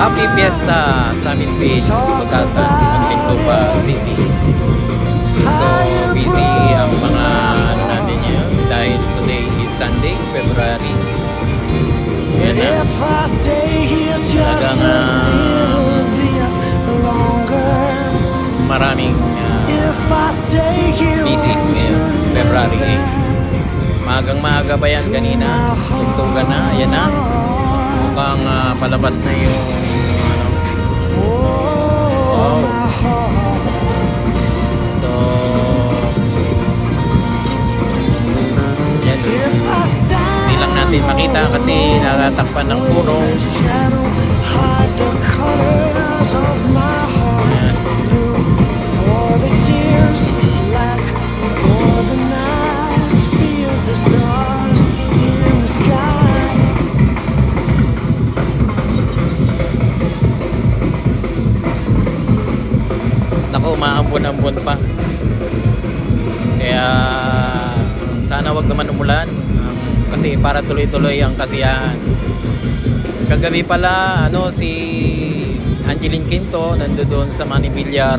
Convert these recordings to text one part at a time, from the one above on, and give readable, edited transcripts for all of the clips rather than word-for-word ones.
Happy Fiesta sa amin Beach, Bugatan, Muntinlupa City. So busy ang mga ano natin yun dahil today is Sunday, February. Yan na. Talagang maraming busy ngayon, February 8. Maagang-maaga pa yan kanina. Tugtugan na, ayan na. Mukhang palabas na yung ano. Wow. So yan. Hindi lang natin makita kasi natatakpan ng puno. Ayan. Naku, umaambon-ambon pa. Kaya sana wag naman umulan kasi para tuloy-tuloy ang kasiyahan. Kagabi pala si Angeline Quinto nandoon sa Manny Villar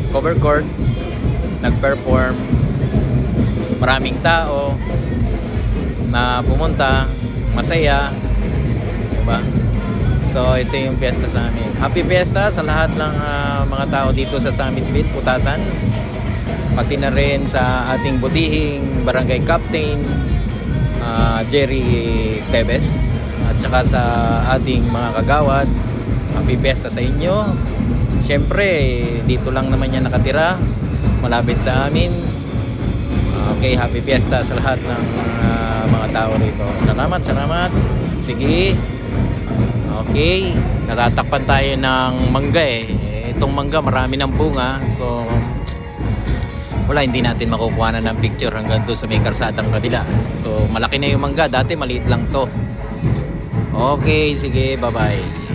cover court, nag-perform. Maraming tao na pumunta, masaya, diba? So ito yung fiesta sa amin. Happy Fiesta sa lahat ng mga tao dito sa Summit Beach, Putatan. Pati na rin sa ating butihing barangay captain Jerry Tevez, at saka sa ating mga kagawad. Happy Fiesta sa inyo. Siyempre dito lang naman yan nakatira, malapit sa amin. Okay, happy Fiesta sa lahat ng mga tao rito. Salamat. Sige. Okay, natatakpan tayo ng mangga Itong mangga marami ng bunga. So wala, hindi natin makukuha ng picture hanggang doon sa may karsadang kabila. So malaki na yung mangga, dati maliit lang to. Okay, sige, bye bye.